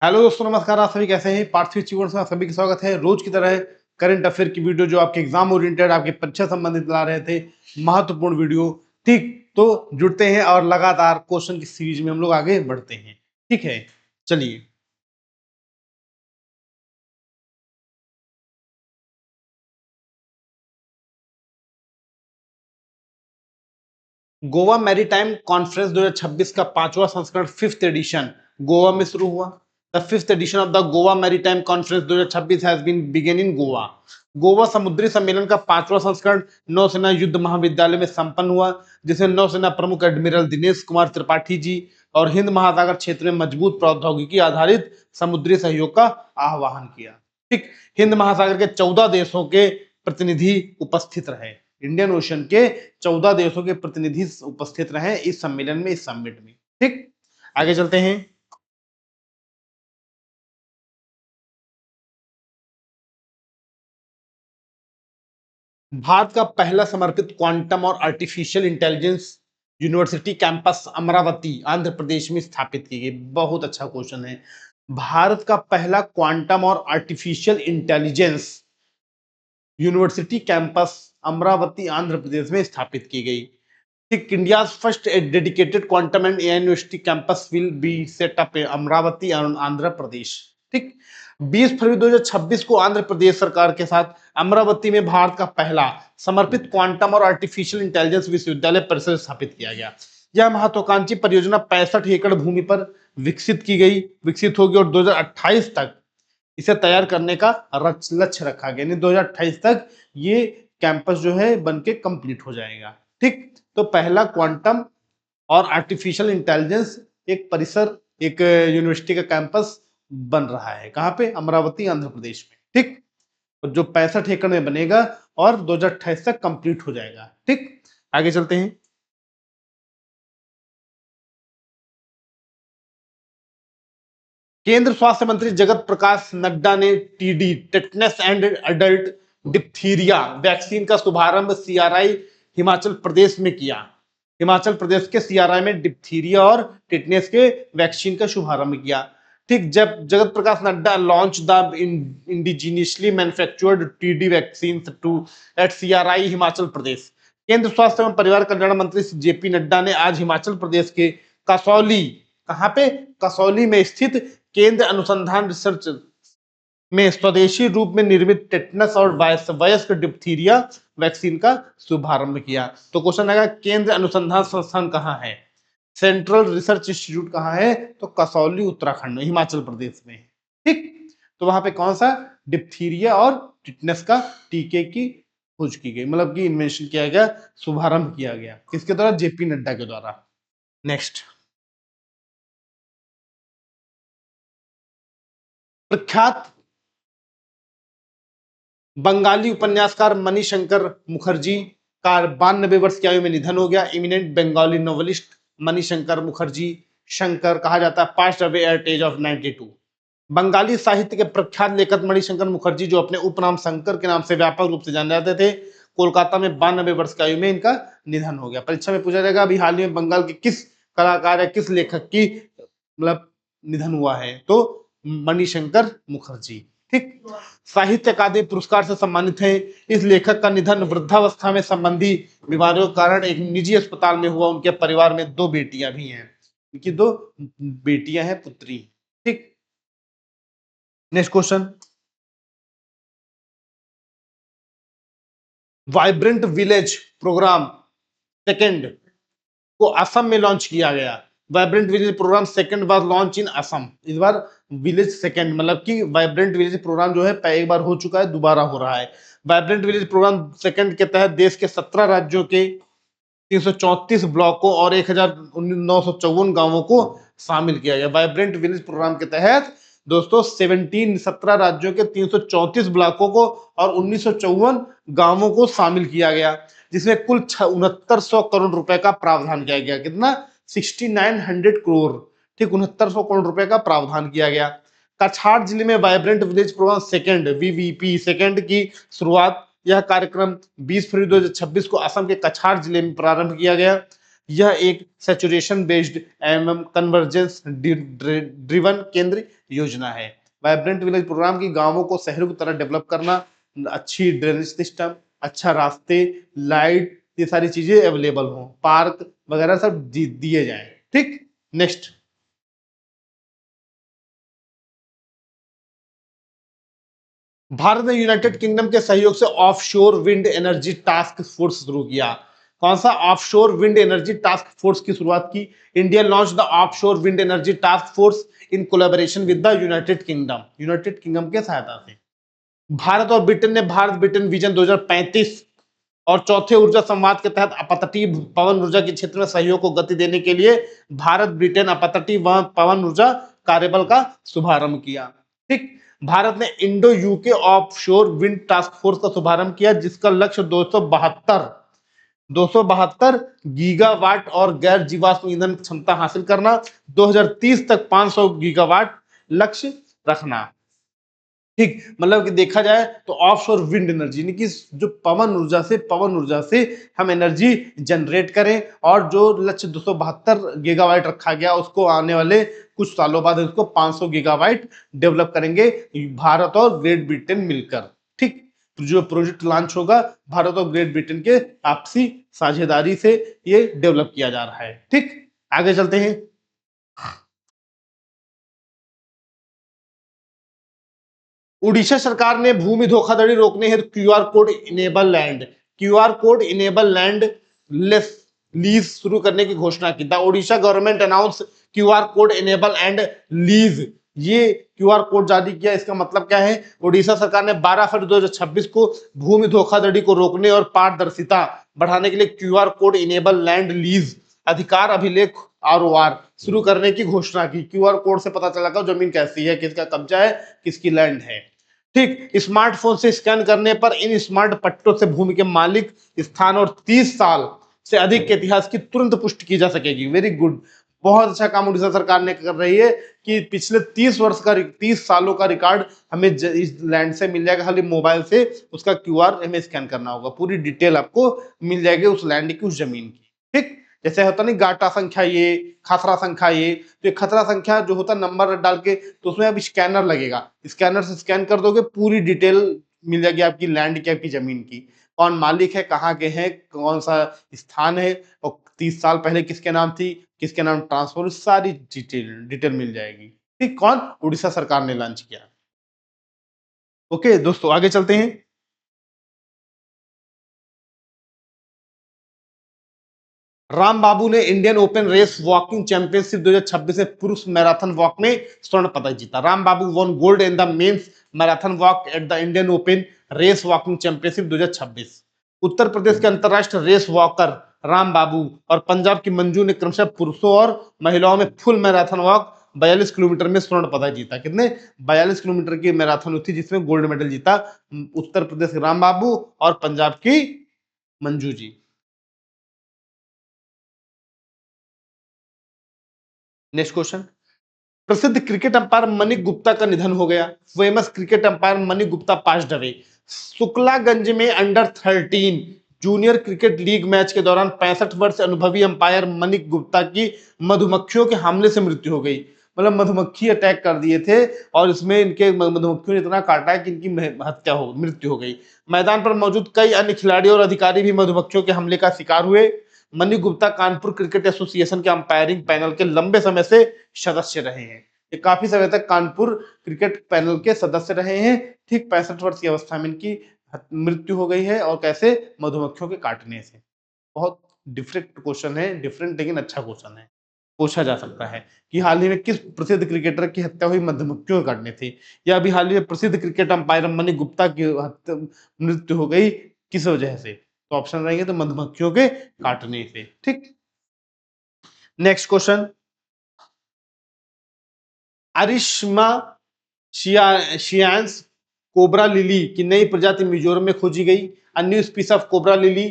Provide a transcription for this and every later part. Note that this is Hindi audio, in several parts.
हेलो दोस्तों, नमस्कार। आप सभी कैसे हैं? पार्थिव जीवन से आप सभी का स्वागत है। रोज की तरह करंट अफेयर की वीडियो जो आपके एग्जाम ओरिएंटेड, आपके परीक्षा संबंधित ला रहे थे, महत्वपूर्ण वीडियो। ठीक, तो जुड़ते हैं और लगातार क्वेश्चन की सीरीज में हम लोग आगे बढ़ते हैं। ठीक है, चलिए। गोवा मैरीटाइम कॉन्फ्रेंस 2026 का 5वां संस्करण, फिफ्थ एडिशन, गोवा में शुरू हुआ। The fifth edition of the Goa maritime conference 2026 has been begin in Goa. Goa समुद्री सम्मेलन का 5वां संस्करण नौसेना युद्ध महाविद्यालय में संपन्न हुआ, जिसे नौसेना प्रमुख एडमिरल दिनेश कुमार त्रिपाठी जी और हिंद महासागर क्षेत्र में मजबूत प्रौद्योगिकी आधारित समुद्री सहयोग का आह्वान किया। ठीक, हिंद महासागर के 14 देशों के प्रतिनिधि उपस्थित रहे। इंडियन ओशन के 14 देशों के प्रतिनिधि उपस्थित रहे इस सम्मेलन में, इस समिट में। ठीक, आगे चलते हैं। भारत का पहला समर्पित क्वांटम और artificial intelligence university campus Amaravati, Andhra Pradesh में स्थापित की गई। बहुत अच्छा क्वेश्चन है। भारत का पहला क्वांटम और artificial intelligence university campus Amaravati, Andhra Pradesh में स्थापित की गई। ठीक, India's first dedicated quantum and AI university campus will be set up Amaravati, Andhra Pradesh. ठीक, 20 फरवरी 2026 को आंध्र प्रदेश सरकार के साथ अमरावती में भारत का पहला समर्पित क्वांटम और आर्टिफिशियल इंटेलिजेंस विश्वविद्यालय परिसर स्थापित किया गया। यह महत्वाकांक्षी परियोजना 65 एकड़ भूमि पर विकसित होगी और 2028 तक इसे तैयार करने का लक्ष्य रखा गया। यानी 2028 तक ये कैंपस जो है बनके कंप्लीट हो जाएगा। ठीक, तो पहला क्वांटम और आर्टिफिशियल इंटेलिजेंस एक परिसर, एक यूनिवर्सिटी का कैंपस बन रहा है। कहां पे? अमरावती, आंध्र प्रदेश में। ठीक, जो 65 एकड़ में बनेगा और 2028 तक कंप्लीट हो जाएगा। ठीक, आगे चलते हैं। केंद्र स्वास्थ्य मंत्री जगत प्रकाश नड्डा ने TD, tetanus and adult diphtheria vaccine का शुभारंभ सीआरआई हिमाचल प्रदेश में किया। हिमाचल प्रदेश के सीआरआई में डिप्थीरिया और टेटनस के वैक्सीन का शुभारंभ किया। ठीक, जब Jagat Prakash Nadda launch the indigenously manufactured TD vaccine to at CRI Himachal Pradesh. केंद्र स्वास्थ्य एवं परिवार कल्याण मंत्री जेपी नड्डा ने आज हिमाचल प्रदेश के कसौली, कहां पे? कसौली में स्थित केंद्र अनुसंधान रिसर्च में स्वदेशी रूप में निर्मित टेटनस और वयस्क डिप्थीरिया वैक्सीन का शुभारंभ किया। तो क्वेश्चन आएगा, केंद्र अनुसंधान संस्थान कहां है? सेंट्रल रिसर्च इंस्टीट्यूट कहां है? तो कसौली, उत्तराखंड में, हिमाचल प्रदेश में। ठीक, तो वहां पे कौन सा? डिप्थीरिया और टिटनेस का टीके की खोज की गई, मतलब कि इन्वेंशन किया गया, शुभारंभ किया गया। किसके द्वारा? जेपी नड्डा के द्वारा। नेक्स्ट, प्रख्यात बंगाली उपन्यासकार मणिशंकर मुखर्जी का 92 वर्ष की आयु में निधन हो गया। इमिनेंट बंगाली नोवेलिस्ट मणिशंकर मुखर्जी, शंकर कहा जाता है, passed away at age of 92। Bengali साहित्य के प्रख्यात लेखक मणिशंकर मुखर्जी, जो अपने उपनाम शंकर के नाम से व्यापक रूप से जाने जाते थे, कोलकाता में 92 वर्ष की आयु में इनका निधन हो गया। परीक्षा में पूछा जाएगा अभी हाल ही में बंगाल के किस कलाकार या किस लेखक की मतलब निधन हुआ है? तो मणिशंकर मुखर्जी। ठीक, साहित्य अकादमी पुरस्कार से सम्मानित हैं। इस लेखक का निधन वृद्धावस्था में संबंधी बीमारियों के कारण एक निजी अस्पताल में हुआ। उनके परिवार में 2 बेटियां भी हैं, उनकी 2 बेटियां हैं, पुत्री। ठीक, next question, vibrant village programme second को असम में लॉन्च किया गया। वाइब्रेंट विलेज प्रोग्राम सेकंड बार लॉन्च इन असम। इस बार विलेज सेकंड, मतलब कि वाइब्रेंट विलेज प्रोग्राम जो है एक बार हो चुका है, दोबारा हो रहा है। वाइब्रेंट विलेज प्रोग्राम सेकंड के तहत देश के 17 राज्यों के 334 ब्लॉकों और 1954 गांवों को शामिल किया गया। वाइब्रेंट विलेज प्रोग्राम के तहत दोस्तों 17 राज्यों के 334 ब्लॉकों को और 1954 गांवों को शामिल किया गया, जिसमें कुल 6900 करोड़ रुपए का प्रावधान किया गया। कितना? 6900 करोड़। ठीक, 6900 करोड़ रुपए का प्रावधान किया गया। कछार जिले में vibrant village programme second, VVP second की शुरुआत, यह कार्यक्रम 20 फरवरी 2026 को असम के कछार जिले में प्रारंभ किया गया। यह एक सैचुरेशन बेस्ड एवं कन्वर्जेंस ड्रिवन केंद्र योजना है। वाइब्रेंट विलेज प्रोग्राम की गांवों को शहरों की तरह डेवलप करना, अच्छी ड्रेनेज सिस्टम, अच्छा रास्ते, लाइट, ये सारी चीजें अवेलेबल हों, पार्क वगैरह सब दिए जाएं। ठीक, नेक्स्ट। भारत ने यूनाइटेड किंगडम के सहयोग से offshore wind energy task force शुरू किया। कौन सा offshore wind energy task force की शुरुआत की? India launch the offshore wind energy task force in collaboration with the United kingdom, United kingdom के सहायता से। भारत और ब्रिटेन ने भारत ब्रिटेन विजन 2035 और चौथे ऊर्जा संवाद के तहत अपतटीय पवन ऊर्जा के क्षेत्र में सहयोग को गति देने के लिए भारत ब्रिटेन अपतटीय पवन ऊर्जा कार्यबल का शुभारंभ किया। ठीक, भारत ने Indo UK offshore wind task force का शुभारंभ किया, जिसका लक्ष्य 272 गीगावाट और गैर जीवाश्म ईंधन क्षमता हासिल करना, 2030 तक 500 गीगावाट लक्ष्य रखना। ठीक, मतलब कि देखा जाए तो ऑफशोर विंड एनर्जी यानी कि जो पवन ऊर्जा से हम एनर्जी जनरेट करें, और जो लक्ष्य 272 गीगावाट रखा गया उसको आने वाले कुछ सालों बाद उसको 500 गीगावाट डेवलप करेंगे भारत और ग्रेट ब्रिटेन मिलकर। ठीक, जो प्रोजेक्ट लॉन्च होगा भारत और ग्रेट ब्रिटेन के आपसी साझेदारी से ये डेवलप किया जा रहा है। ठीक, आगे चलते हैं। उड़ीसा सरकार ने भूमि धोखाधड़ी रोकने हेतु QR code enable land less lease शुरू करने की घोषणा की। The Odisha government announce QR code enable and lease, ये क्यूआर कोड जारी किया। इसका मतलब क्या है? ओडिशा सरकार ने 12 फरवरी 2026 को भूमि धोखाधड़ी को रोकने और पारदर्शिता बढ़ाने के लिए QR code enable land lease अधिकार अभिलेख आरओआर शुरू करने की घोषणा की। क्यूआर कोड से पता चला जमीन कैसी है, किसका कब्जा है, किसकी लैंड है। ठीक, स्मार्टफोन से स्कैन करने पर इन स्मार्ट पट्टों से भूमि के मालिक, स्थान और 30 साल से अधिक के इतिहास की तुरंत पुष्टि की जा सकेगी। वेरी गुड, बहुत अच्छा काम उड़ीसा सरकार ने कर रही है कि पिछले 30 सालों का रिकॉर्ड हमें इस लैंड से मिल जाएगा। खाली मोबाइल से उसका क्यूआर हमें स्कैन करना होगा, पूरी डिटेल आपको मिल जाएगी उस लैंड की, उस जमीन की। ठीक, जैसे होता नहीं गाटा संख्या ये, खसरा संख्या ये, तो खतरा संख्या जो होता नंबर डाल के, तो उसमें अब स्कैनर लगेगा, स्कैनर से स्कैन कर दोगे पूरी डिटेल मिल जाएगी आपकी लैंड की, आपकी जमीन की, कौन मालिक है, कहाँ के हैं, कौन सा स्थान है, और 30 साल पहले किसके नाम थी, किसके नाम ट्रांसफर, सारी डिटेल मिल जाएगी। ठीक, कौन? उड़ीसा सरकार ने लॉन्च किया। ओके दोस्तों, आगे चलते हैं। राम बाबू ने Indian Open Race Walking Championship 2026 में पुरुष मैराथन वॉक में स्वर्ण पदक जीता। Ram Babu won gold in the men's marathon walk at the Indian Open Race Walking Championship 2026। उत्तर प्रदेश के अंतरराष्ट्रीय रेस वॉकर राम बाबू और पंजाब की मंजू ने क्रमशः पुरुषों और महिलाओं में फुल मैराथन वॉक 42 किलोमीटर में स्वर्ण पदक जीता। कितने? 42 किलोमीटर की मैराथन हुई थी जिसमें गोल्ड मेडल जीता उत्तर प्रदेश के राम बाबू और पंजाब की मंजू जी। Next question. प्रसिद्ध क्रिकेट अंपायर मणि गुप्ता का निधन हो गया। Famous cricket umpire Mani Gupta passed away. Shuklaganj में under 13 junior cricket league match के दौरान 65 वर्ष अनुभवी अंपायर मणि गुप्ता की मधुमक्खियों के हमले से मृत्यु हो गई। मतलब मधुमक्खी अटैक कर दिए थे और इसमें इनके मधुमक्खियों ने इतना काटा है कि इनकी मृत्यु हो गई। मैदान पर मौजूद कई अन्य खिलाड़ी और अधिकारी भी मधुमक्खियों के हमले का शिकार हुए। मणि गुप्ता कानपुर क्रिकेट एसोसिएशन के अंपायरिंग पैनल के लंबे समय से सदस्य रहे हैं। ये काफी समय तक कानपुर क्रिकेट पैनल के सदस्य रहे हैं। ठीक 65 वर्ष की अवस्था में इनकी मृत्यु हो गई है, और कैसे? मधुमक्खियों के काटने से। बहुत डिफरेंट क्वेश्चन है, डिफरेंट लेकिन अच्छा क्वेश्चन है, पूछा जा सकता है कि हाल ही में किस प्रसिद्ध क्रिकेटर की हत्या हुई मधुमक्खियों के काटने से, या अभी हाल ही में प्रसिद्ध क्रिकेट अंपायर मणि गुप्ता की मृत्यु हो गई किस वजह से? तो ऑप्शन रहेंगे तो मधुमक्खियों के काटने से। ठीक, नेक्स्ट क्वेश्चन। अरिश्मा शियांस कोबरा लिली की नई प्रजाति मिजोरम में खोजी गई। A new species of cobra lily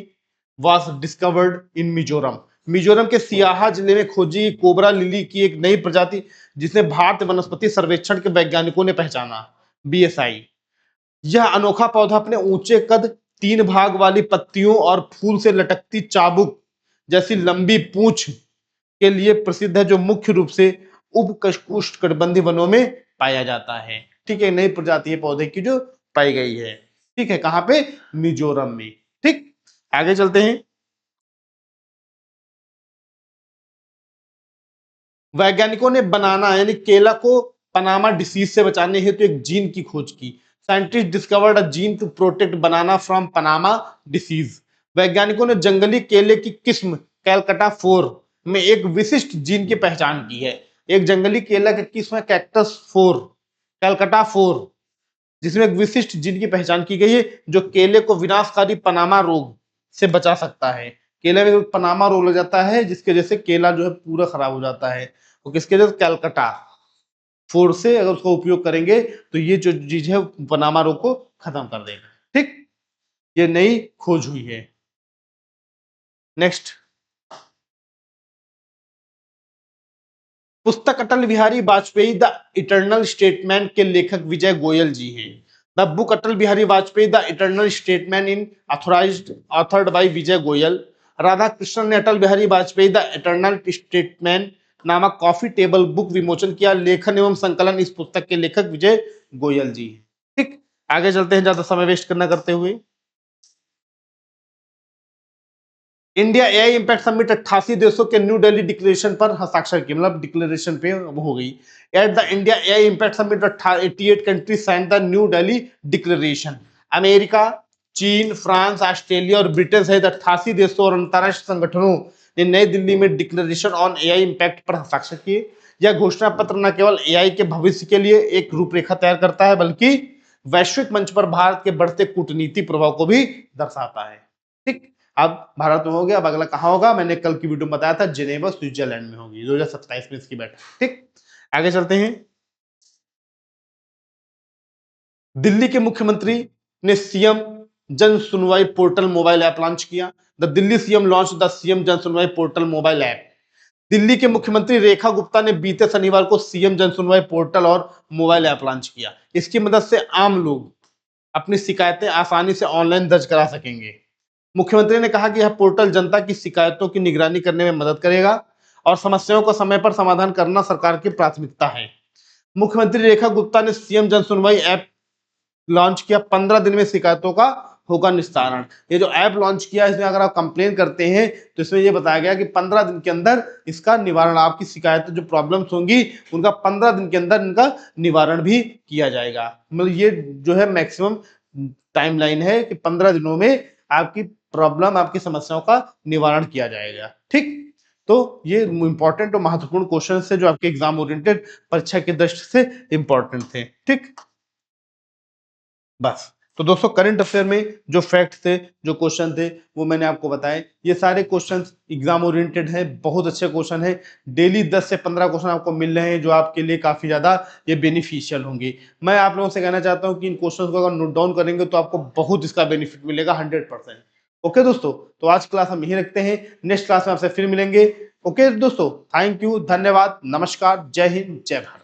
was discovered in Mizoram. Mizoram के सियाहा जिले में खोजी कोबरा लिली की एक नई प्रजाति जिसे भारतीय वनस्पति सर्वेक्षण के वैज्ञानिकों ने पहचाना, बीएसआई। यह अनोखा पौधा अपने ऊंचे कद, 3 भाग वाली पत्तियों और फूल से लटकती चाबुक जैसी लंबी पूंछ के लिए प्रसिद्ध है, जो मुख्य रूप से उष्णकटिबंधीय वनों में पाया जाता है। ठीक है, नई प्रजाति है पौधे की जो पाई गई है। ठीक है, कहां पे? मिजोरम में। ठीक, आगे चलते हैं। वैज्ञानिकों ने बनाना यानी केला को पनामा डिसीज से बचाने हेतु एक जीन की खोज की। Scientist discovered a gene to protect banana from Panama disease. वैज्ञानिकों ने जंगली केले की किस्म कैलकटा 4 में एक विशिष्ट जीन की पहचान की है। एक जंगली केला की किस्म है कैक्टस 4, कैलकटा 4, जिसमें एक विशिष्ट जीन की पहचान की गई है, जो केले को विनाशकारी पनामा रोग से बचा सकता है। केले में पनामा रोग लग जाता है, जिसके वजह से केला जो है पूरा खराब हो जाता है। तो किसके वजह से? कैलकटा 4 से अगर उसका उपयोग करेंगे तो ये जो चीज है पनामा रोग को खत्म कर देगा। ठीक, ये नई खोज हुई है। नेक्स्ट, पुस्तक Atal Bihari Vajpayee the eternal statement के लेखक विजय गोयल जी हैं। The book Atal Bihari Vajpayee the eternal statement in authored by Vijay Goyal. Radha Krishnan ने Atal Bihari Vajpayee the eternal statement नामक कॉफी टेबल बुक विमोचन किया। लेखन एवं संकलन इस पुस्तक के लेखक विजय गोयल जी। ठीक, आगे चलते हैं ज्यादा समय वेस्ट करना करते हुए। इंडिया एआई इंपैक्ट समिट 88 देशों के न्यू दिल्ली डिक्लेरेशन पर हस्ताक्षर किए, मतलब डिक्लेरेशन पे हो गई। At the India AI impact summit 88 countries sign the new Delhi declaration. America, चीन, फ्रांस, ऑस्ट्रेलिया और ब्रिटेन सहित 88 देशों और अंतरराष्ट्रीय संगठनों ने नई दिल्ली में डिक्लेरेशन ऑन एआई इंपैक्ट पर हस्ताक्षर किए। यह घोषणा पत्र न केवल एआई के भविष्य के लिए एक रूपरेखा तैयार करता है, बल्कि वैश्विक मंच पर भारत के बढ़ते कूटनीति प्रभाव को भी दर्शाता है। ठीक, अब भारत में हो गया, अब अगला कहां होगा? मैंने कल की वीडियो में बताया था, जिनेवा स्विट्जरलैंड में होगी 2027 में इसकी बैठक। ठीक, आगे चलते हैं। दिल्ली के मुख्यमंत्री ने सीएम जन सुनवाई पोर्टल मोबाइल ऐप लॉन्च किया। The Delhi CM launch the CM जन सुनवाई पोर्टल मोबाइल ऐप। दिल्ली के मुख्यमंत्री रेखा गुप्ता ने बीते शनिवार को सीएम जन सुनवाई पोर्टल और मोबाइल ऐप लॉन्च किया। इसकी मदद से आम लोग अपनी शिकायतें आसानी से ऑनलाइन दर्ज करा सकेंगे। मुख्यमंत्री ने कहा कि यह पोर्टल जनता की शिकायतों की निगरानी करने में मदद करेगा और समस्याओं का समय पर समाधान करना सरकार की प्राथमिकता है। मुख्यमंत्री रेखा गुप्ता ने सीएम जन सुनवाई ऐप लॉन्च किया। 15 दिन में शिकायतों का होगा निस्तारण। ये जो ऐप लॉन्च किया, इसमें अगर आप कंप्लेन करते हैं तो इसमें ये बताया गया कि 15 दिन के अंदर इसका निवारण, आपकी शिकायतें जो प्रॉब्लम्स होंगी उनका 15 दिन के अंदर इनका निवारण भी किया जाएगा। मतलब ये जो है मैक्सिमम टाइमलाइन है कि 15 दिनों में आपकी प्रॉब्लम, आपकी समस्याओं का निवारण किया जाएगा। ठीक, तो ये इंपॉर्टेंट और महत्वपूर्ण क्वेश्चन है जो आपके एग्जाम ओरिएंटेड परीक्षा की दृष्टि से इंपॉर्टेंट थे। ठीक, बस। तो दोस्तों करंट अफेयर में जो फैक्ट थे, जो क्वेश्चन थे, वो मैंने आपको बताए। ये सारे क्वेश्चंस एग्जाम ओरिएंटेड हैं, बहुत अच्छे क्वेश्चन हैं। डेली 10 से 15 क्वेश्चन आपको मिल रहे हैं, जो आपके लिए काफी ज्यादा ये बेनिफिशियल होंगे। मैं आप लोगों से कहना चाहता हूं कि इन क्वेश्चंस को अगर नोट डाउन करेंगे तो आपको बहुत इसका बेनिफिट मिलेगा 100%। ओके दोस्तों, तो आज क्लास हम यही रखते हैं, नेक्स्ट क्लास में आपसे फिर मिलेंगे। ओके दोस्तों, थैंक यू, धन्यवाद, नमस्कार, जय हिंद, जय भारत।